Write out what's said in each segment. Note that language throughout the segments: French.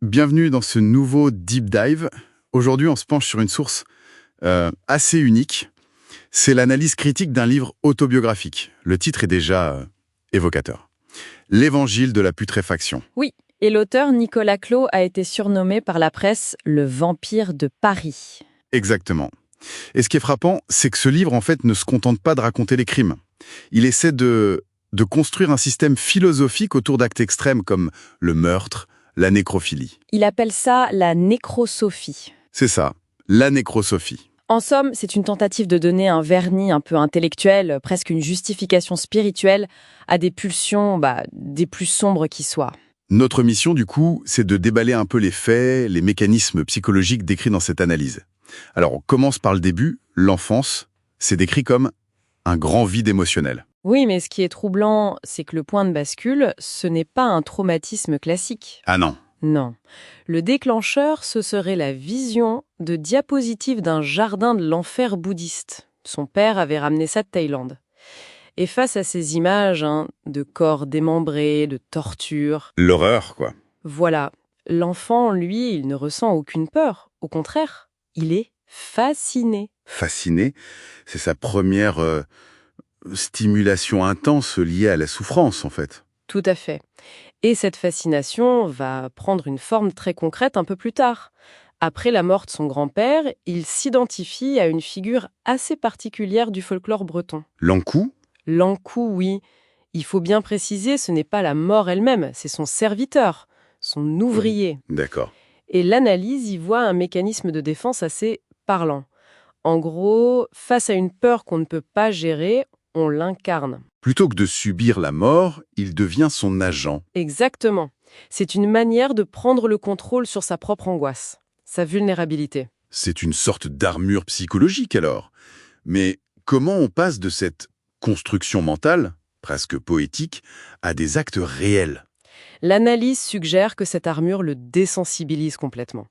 Bienvenue dans ce nouveau Deep Dive. Aujourd'hui, on se penche sur une source assez unique. C'est l'analyse critique d'un livre autobiographique. Le titre est déjà évocateur. L'Évangile de la putréfaction. Oui, et l'auteur Nicolas Clos a été surnommé par la presse le vampire de Paris. Exactement. Et ce qui est frappant, c'est que ce livre, en fait, ne se contente pas de raconter les crimes. Il essaie de construire un système philosophique autour d'actes extrêmes comme le meurtre, la nécrophilie. Il appelle ça la nécrosophie. C'est ça, la nécrosophie. En somme, c'est une tentative de donner un vernis un peu intellectuel, presque une justification spirituelle, à des pulsions des plus sombres qui soient. Notre mission, du coup, c'est de déballer un peu les faits, les mécanismes psychologiques décrits dans cette analyse. Alors, on commence par le début. L'enfance, c'est décrit comme un grand vide émotionnel. Oui, mais ce qui est troublant, c'est que le point de bascule, ce n'est pas un traumatisme classique. Ah non. Non. Le déclencheur, ce serait la vision de diapositives d'un jardin de l'enfer bouddhiste. Son père avait ramené ça de Thaïlande. Et face à ces images de corps démembrés, de torture... L'horreur, quoi. Voilà. L'enfant, lui, il ne ressent aucune peur. Au contraire, il est fasciné. Fasciné, c'est sa première stimulation intense liée à la souffrance, en fait. Tout à fait. Et cette fascination va prendre une forme très concrète un peu plus tard. Après la mort de son grand-père, il s'identifie à une figure assez particulière du folklore breton. L'Ankou, L'Ankou, oui. Il faut bien préciser, ce n'est pas la mort elle-même, c'est son serviteur, son ouvrier. d'accord. Et l'analyse y voit un mécanisme de défense assez parlant. En gros, face à une peur qu'on ne peut pas gérer, on l'incarne. Plutôt que de subir la mort, il devient son agent. Exactement. C'est une manière de prendre le contrôle sur sa propre angoisse, sa vulnérabilité. C'est une sorte d'armure psychologique, alors. Mais comment on passe de cette construction mentale, presque poétique, à des actes réels? L'analyse suggère que cette armure le désensibilise complètement.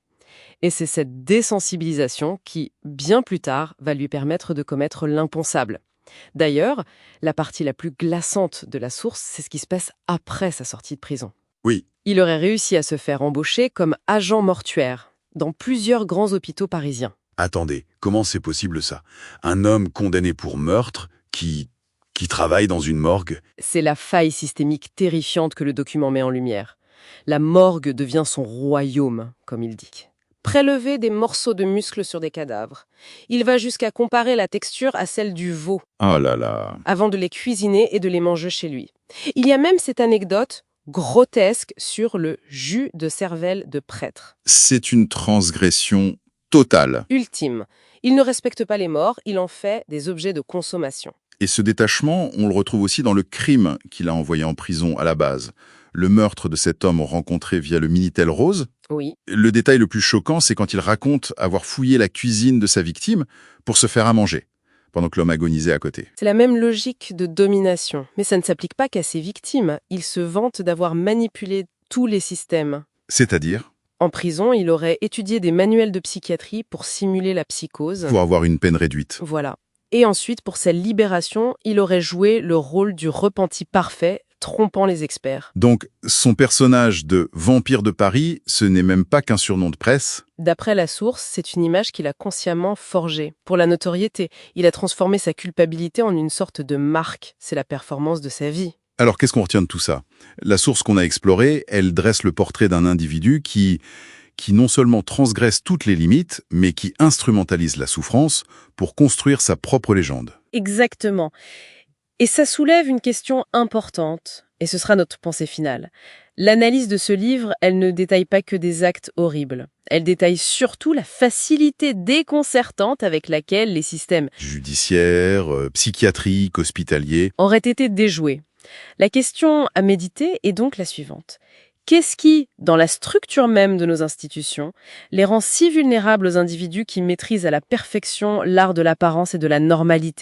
Et c'est cette désensibilisation qui, bien plus tard, va lui permettre de commettre l'impensable. D'ailleurs, la partie la plus glaçante de la source, c'est ce qui se passe après sa sortie de prison. Oui. Il aurait réussi à se faire embaucher comme agent mortuaire dans plusieurs grands hôpitaux parisiens. Attendez, comment c'est possible ça? Un homme condamné pour meurtre qui travaille dans une morgue? C'est la faille systémique terrifiante que le document met en lumière. La morgue devient son royaume, comme il dit. Prélever des morceaux de muscles sur des cadavres. Il va jusqu'à comparer la texture à celle du veau, Oh là là. avant de les cuisiner et de les manger chez lui. Il y a même cette anecdote grotesque sur le jus de cervelle de prêtre. C'est une transgression totale. Ultime. Il ne respecte pas les morts, il en fait des objets de consommation. Et ce détachement, on le retrouve aussi dans le crime qu'il a envoyé en prison à la base. Le meurtre de cet homme rencontré via le Minitel Rose. Oui, Le détail le plus choquant, c'est quand il raconte avoir fouillé la cuisine de sa victime pour se faire à manger, pendant que l'homme agonisait à côté. c'est la même logique de domination. Mais ça ne s'applique pas qu'à ses victimes. Il se vante d'avoir manipulé tous les systèmes. C'est-à-dire, En prison, il aurait étudié des manuels de psychiatrie pour simuler la psychose. pour avoir une peine réduite. Voilà. Et ensuite, pour sa libération, il aurait joué le rôle du repenti parfait, trompant les experts. Donc, son personnage de vampire de Paris, ce n'est même pas qu'un surnom de presse. D'après la source, c'est une image qu'il a consciemment forgée. Pour la notoriété, il a transformé sa culpabilité en une sorte de marque. C'est la performance de sa vie. Alors, qu'est-ce qu'on retient de tout ça? La source qu'on a explorée, elle dresse le portrait d'un individu qui non seulement transgresse toutes les limites, mais qui instrumentalise la souffrance pour construire sa propre légende. Exactement. Et ça soulève une question importante, et ce sera notre pensée finale. L'analyse de ce livre, elle ne détaille pas que des actes horribles. Elle détaille surtout la facilité déconcertante avec laquelle les systèmes Judiciaire, psychiatrique, hospitalier. auraient été déjoués. La question à méditer est donc la suivante. Qu'est-ce qui, dans la structure même de nos institutions, les rend si vulnérables aux individus qui maîtrisent à la perfection l'art de l'apparence et de la normalité ?